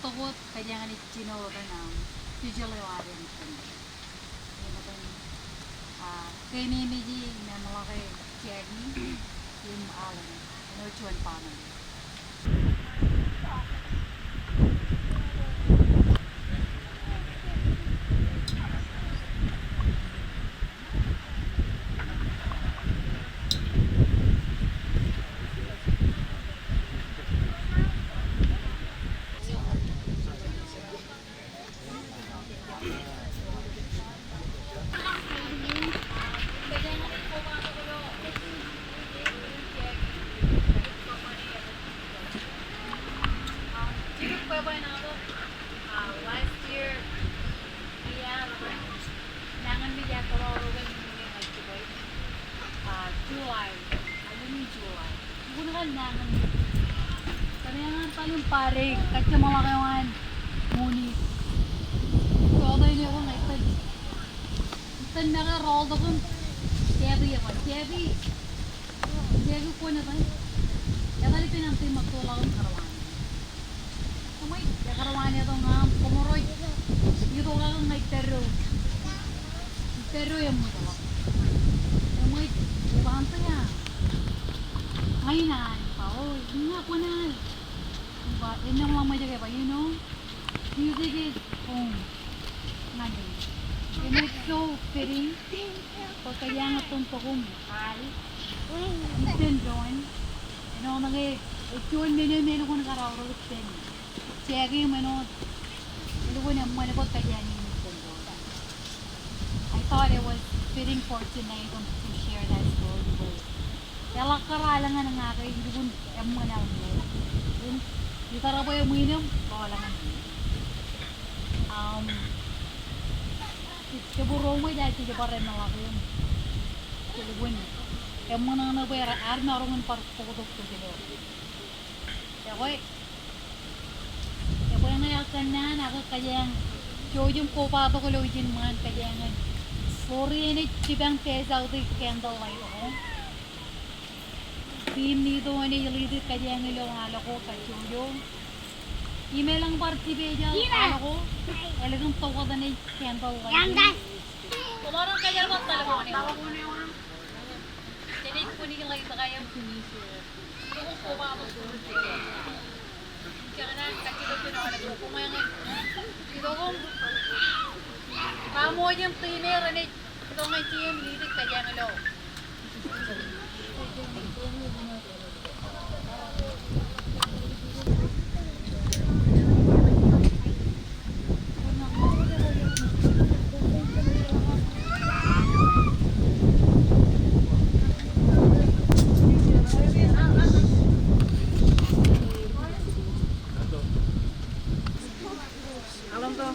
takot kaya nga ni Chinora na tujuliwarin ko. Kay Mimi G na malaki Jagni yung alam ano chuan paman. Last year, nangan biya ko July. Ano ni July? Kung na nangan. Kami nga paling parig, kasi mamakawan muni. So, ako yun yung naitag. Itan na ka, roll ako. Debbie ako. Debbie po na tayo. Kaya tali pinantay magtulak ang karawan. Kamay, kaya karawan niya ito nga, pumuroy. Dito ka kang naitero. Naitero yung mo ito. Kamay, ibanta niya. Ngayon na, oh, hindi nga po na. Diba, yun yung mga madya ba, you know? Music is home. Nga din. And it's so fitting. Pag kaya nga itong pakong mahal. It's doon. You know, ito yung menu ko nakarawro with pen. Sige yung menu. Ito ko na manapot kaya niya yung doon. I thought it was fitting for tonight to share that story with. Kaya karala nga ng akin, hindi ko mga namin. Di tara po yung minum, kawala nga. Siguro mo dahil hindi pa rin malaki yun. Silibun. Kaya mo nang nabaya, ari na rin parputok ko sila. Kaya ko yung nayakan na, ako kaya yung kopato ko lawin man, kaya nga. Sorry, yun sibang pesa ako candlelight ako. Team nito ni Yulidit kaya ng ilong ko kachuyo. Email lang participate niya ko. Talagang tawag na ni candle light. Yandan. Kumarang kaya ba talaga niya? Bawa ko na yung tinit ko ni lang ito kaya sinisir. Yung ko ba ako sige. Kaya na kakilot ko na wala ko kumayan. Dito ko. Pamo yung primer ni ito nga team Lidit kaya ng ilong. Alam to.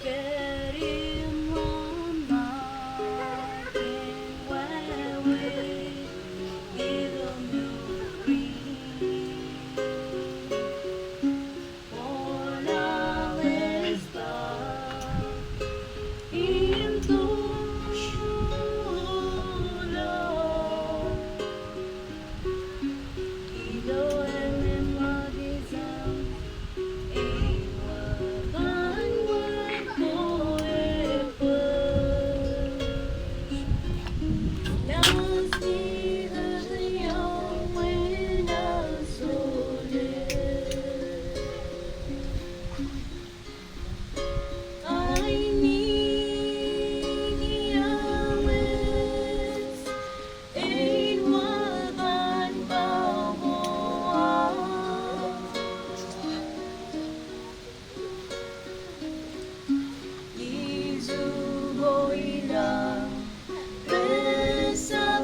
Getting one nothing where we even all our into love. Ilo elen magizang iwagan forever. Las vidas yo buena I need yawes in wagan bagoa. Izugo ilang resa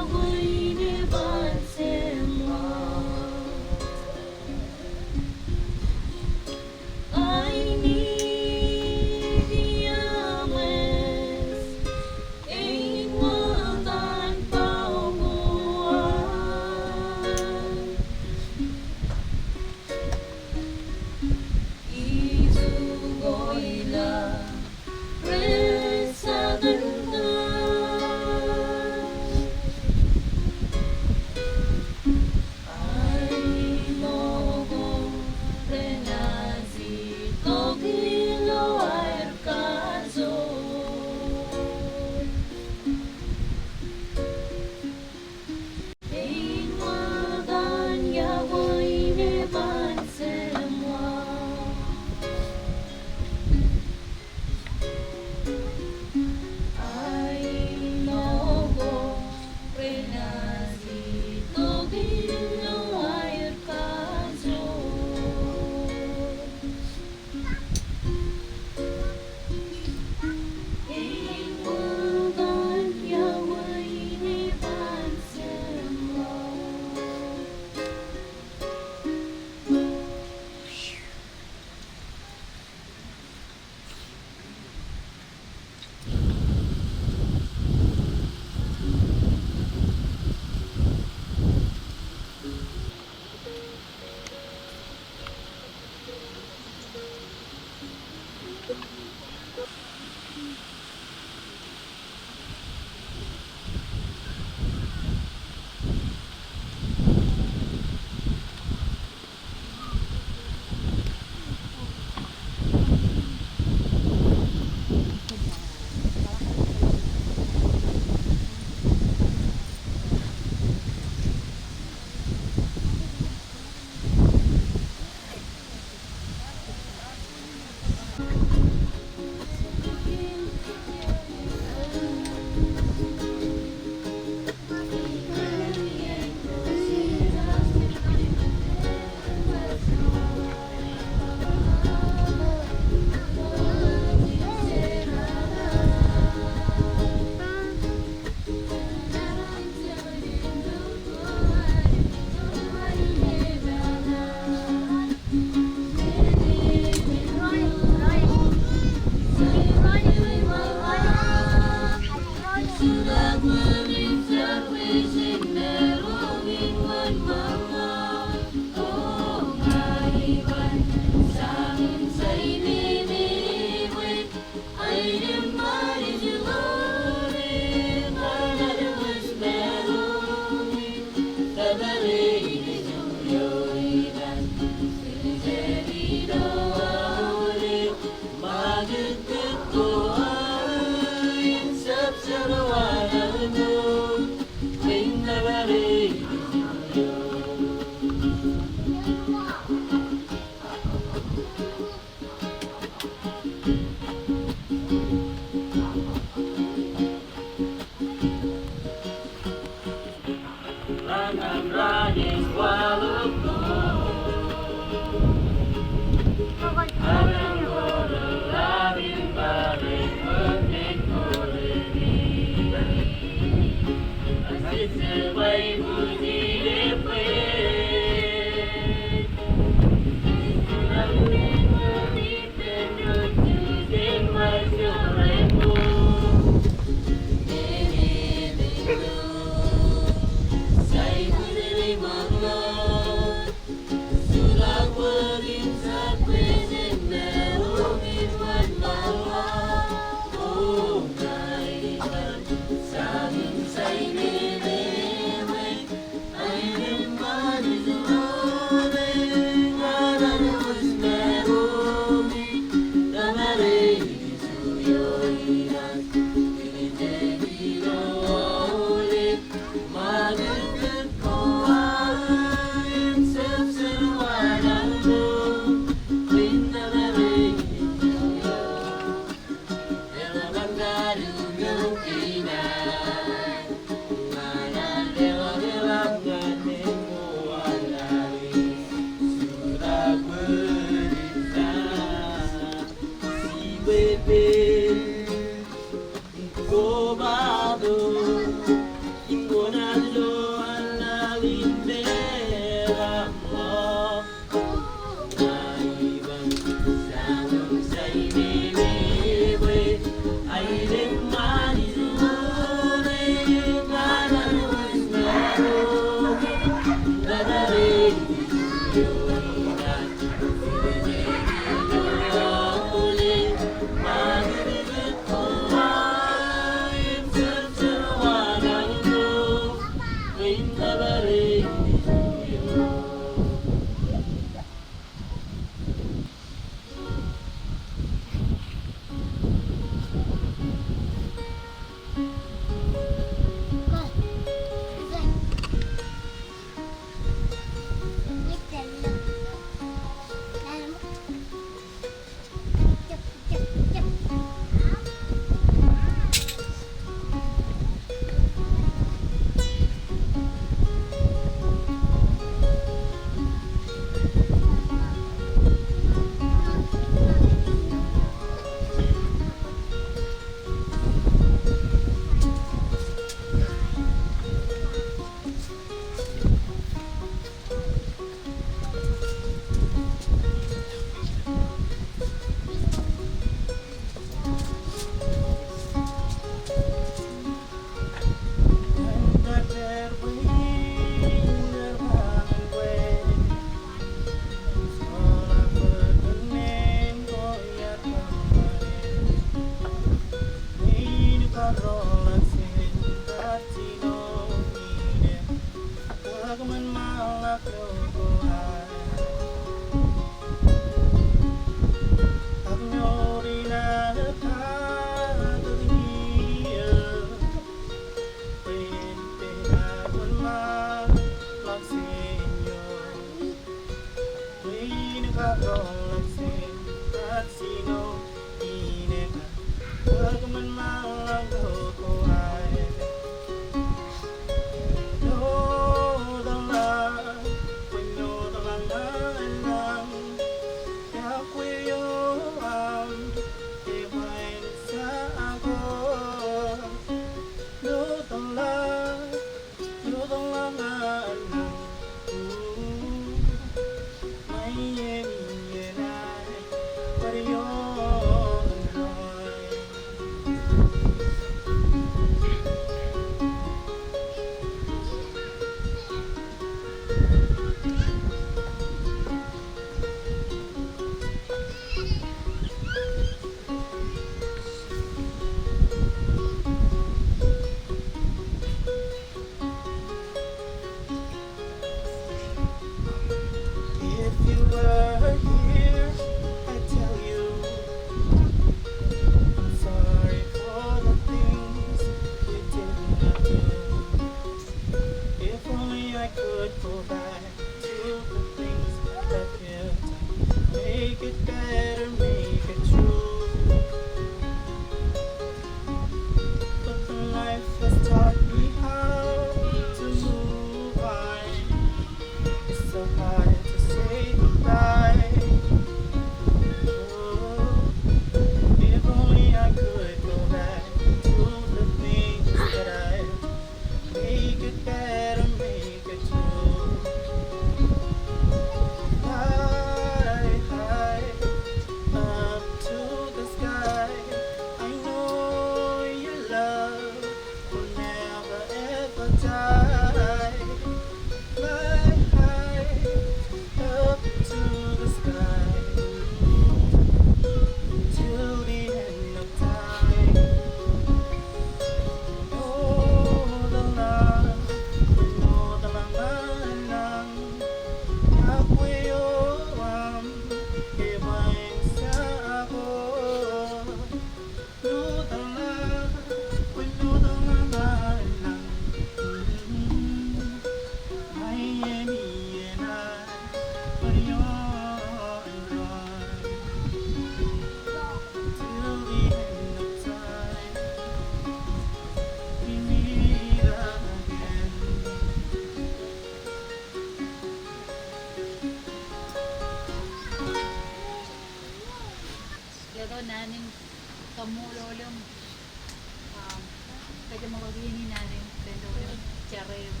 mga gini natin pero yung tsara yung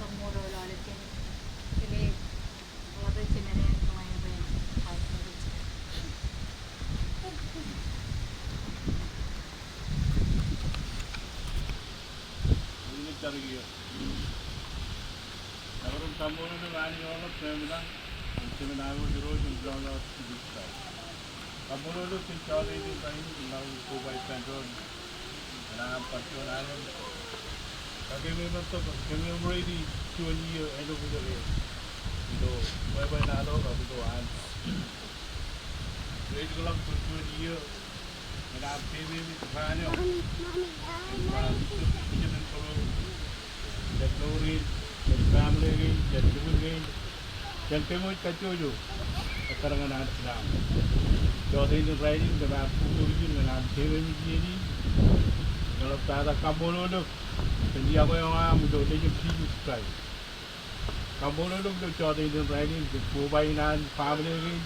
pagmuro lalit yan kaya wala rin sinarihan ko ngayon ba yan kahit na rin ini cari dia orang tamu itu mana orang seminar seminar itu terus menjaga kita tamu itu mencari ini kain lalu coba pentron dan perjuangan kami memang tu kami already 20 years end of the year itu whatever nado itu an itu kalau 20 years dan kami itu mana jangan perlu teknologi dan family dan juga dan kami kacu sekarang ada sedang jadi itu riding dengan punya dengan cewek ini kalau tak ada kamu tu jadi apa yang kamu tu dia jadi sekali kamu tu jadi itu riding perbaikan family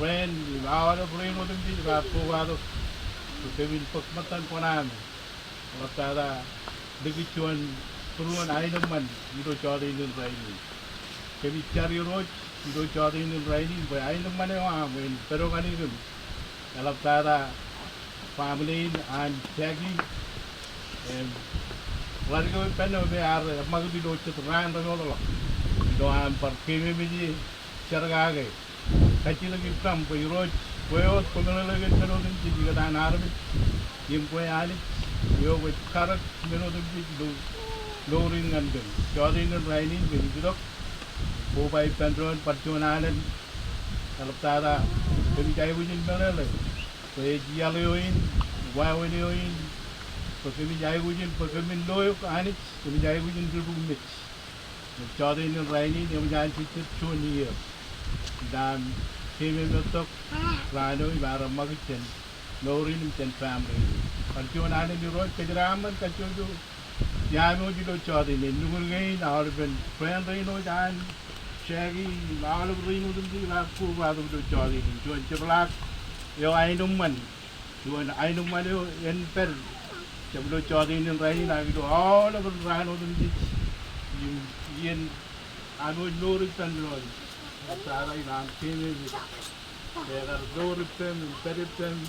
friend awal friend itu jadi apa tu kami perkhidmatan konan kalau tak ada begituan peruan air man itu jadi itu riding kami cari road itu jadi itu riding air man yang aman peruan itu kalau tak ada family and tagging and warga penno be ar magdi do cetran do lo do am par kemi biji charga ge kachi lagi kam po roj koyo komelo lagi pero din ji ga dan arbi yim ko ali yo with karak meno din ji do lorin ngandem jodin raining be bidok bo bai pendron parjonanen kalau tara kemi jai bujin belele Kaya jialoin, wawayoin, pagkami jaya gujin, pagkami loyo anit, kami jaya gujin dirumit. Nagchari ng rainin, yung jaya sitit 20 years. Dan kami natok, rano, ibara magichin, no rin yung family. Pagkyo nanin ni Roy, kajiraman, kajyo jo, yamo jilo chari ni, nungun ngayon, nakarabin, friend rin o dyan, shaggy, nakalab rin o dun di, lapu, wado do chari ni, juan chiblak, yung ainuman yung yan per sebelum cari ini rain lagi tu all over rano tu ni yan anu lori tandron cara ilang kini kaya lori tem peritem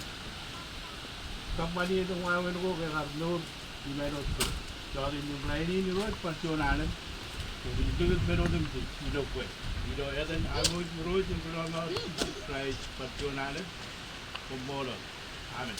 company itu ngawen ko kaya lori di mana tu cari ini rain ini road pensionalan itu meron tu itu kue itu ya dan anu road yang berlalu price pensionalan Pembolon. Amin.